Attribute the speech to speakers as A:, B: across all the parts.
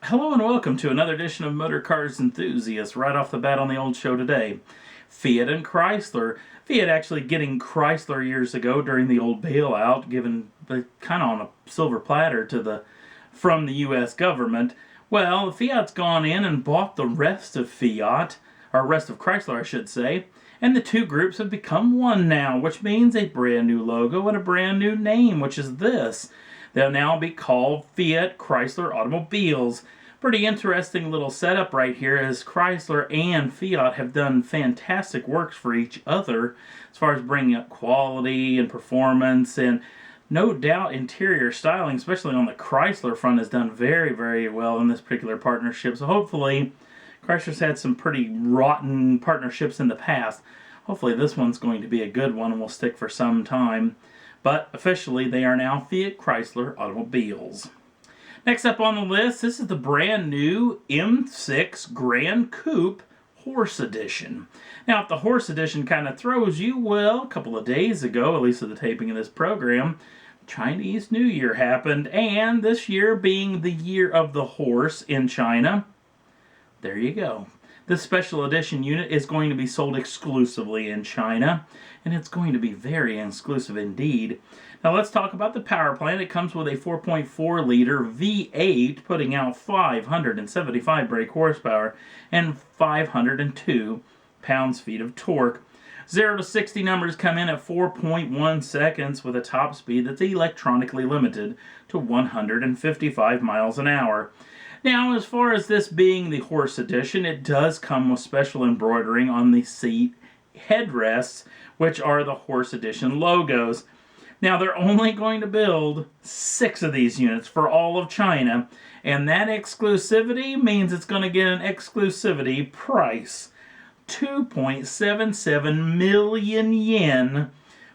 A: Hello and welcome to another edition of Motor Cars Enthusiasts. Right off the bat on the old show today, Fiat and Chrysler. Fiat actually getting Chrysler years ago during the old bailout, given kind of on a silver platter from the U.S. government. Well, Fiat's gone in and bought the rest of Fiat, or rest of Chrysler I should say, and the two groups have become one now, which means a brand new logo and a brand new name, which is this. They'll now be called Fiat Chrysler Automobiles. Pretty interesting little setup right here, as Chrysler and Fiat have done fantastic works for each other as far as bringing up quality and performance, and no doubt interior styling, especially on the Chrysler front, has done very, very well in this particular partnership. So hopefully, Chrysler's had some pretty rotten partnerships in the past. Hopefully this one's going to be a good one and will stick for some time. But officially, they are now Fiat Chrysler Automobiles. Next up on the list, this is the brand new M6 Gran Coupe Horse Edition. Now, if the Horse Edition kind of throws you, well, a couple of days ago, at least at the taping of this program, Chinese New Year happened, and this year being the year of the horse in China, there you go. This special edition unit is going to be sold exclusively in China, and it's going to be very exclusive indeed. Now let's talk about the power plant. It comes with a 4.4 liter V8 putting out 575 brake horsepower and 502 pounds-feet of torque. 0 to 60 numbers come in at 4.1 seconds with a top speed that's electronically limited to 155 miles an hour. Now, as far as this being the Horse Edition, it does come with special embroidering on the seat headrests, which are the Horse Edition logos. Now, they're only going to build 6 of these units for all of China, and that exclusivity means it's going to get an exclusivity price. 2.77 million yen,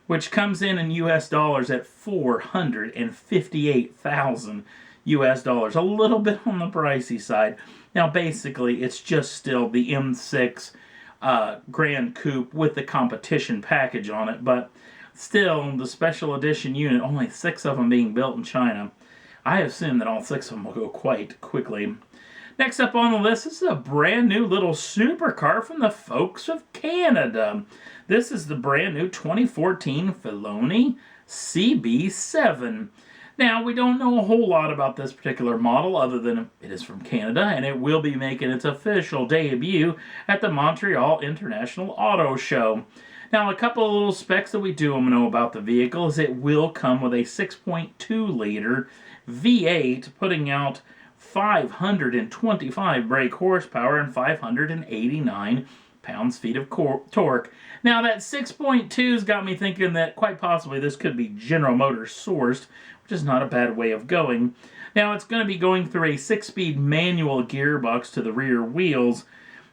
A: which comes in US dollars at 458,000 US dollars. A little bit on the pricey side. Now, basically, it's just still the M6 Gran Coupe with the competition package on it, but still, the special edition unit, only 6 of them being built in China. I assume that all 6 of them will go quite quickly. Next up on the list, this is a brand new little supercar from the folks of Canada. This is the brand new 2014 Felino CB7. Now, we don't know a whole lot about this particular model other than it is from Canada, and it will be making its official debut at the Montreal International Auto Show. Now, a couple of little specs that we do know about the vehicle is it will come with a 6.2 liter V8 putting out 525 brake horsepower and 589 pounds-feet of torque. Now, that 6.2's got me thinking that quite possibly this could be General Motors sourced, which is not a bad way of going. Now, it's going to be going through a 6-speed manual gearbox to the rear wheels.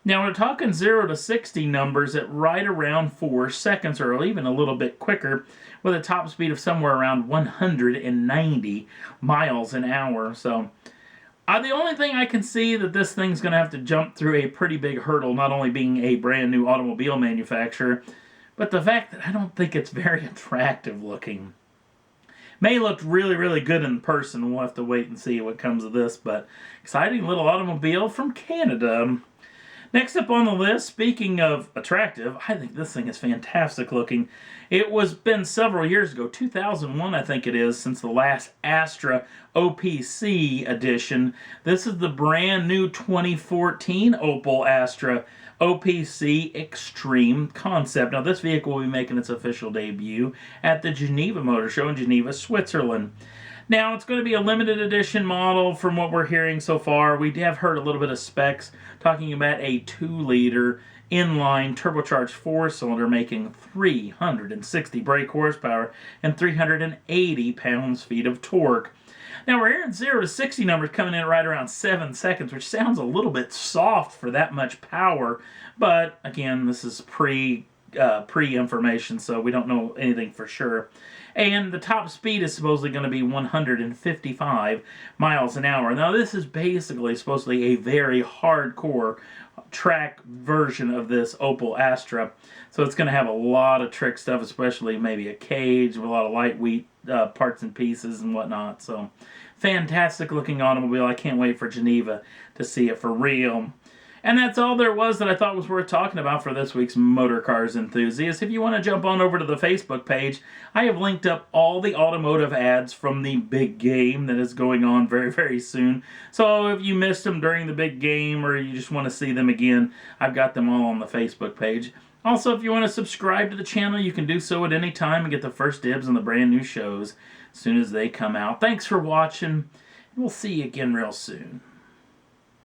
A: Now, we're talking 0 to 60 numbers at right around 4 seconds, or even a little bit quicker, with a top speed of somewhere around 190 miles an hour. So, the only thing I can see that this thing's going to have to jump through a pretty big hurdle, not only being a brand new automobile manufacturer, but the fact that I don't think it's very attractive looking. May look really, really good in person. We'll have to wait and see what comes of this, but exciting little automobile from Canada. Next up on the list, speaking of attractive, I think this thing is fantastic looking. It was been several years ago, 2001 I think it is, since the last Astra OPC edition. This is the brand new 2014 Opel Astra OPC X-Treme concept. Now, this vehicle will be making its official debut at the Geneva Motor Show in Geneva, Switzerland. Now, it's going to be a limited edition model from what we're hearing so far. We have heard a little bit of specs talking about a 2-liter inline turbocharged 4-cylinder making 360 brake horsepower and 380 pounds-feet of torque. Now, we're hearing 0 to 60 numbers coming in right around 7 seconds, which sounds a little bit soft for that much power. But, again, this is pre-information, so we don't know anything for sure. And the top speed is supposedly going to be 155 miles an hour. Now, this is basically supposedly a very hardcore track version of this Opel Astra. So it's going to have a lot of trick stuff, especially maybe a cage with a lot of lightweight parts and pieces and whatnot. So Fantastic looking automobile. I can't wait for Geneva to see it for real. And that's all there was that I thought was worth talking about for this week's Motor Cars Enthusiast. If you want to jump on over to the Facebook page, I have linked up all the automotive ads from the big game that is going on very, very soon. So if you missed them during the big game or you just want to see them again, I've got them all on the Facebook page. Also, if you want to subscribe to the channel, you can do so at any time and get the first dibs on the brand new shows as soon as they come out. Thanks for watching, and we'll see you again real soon.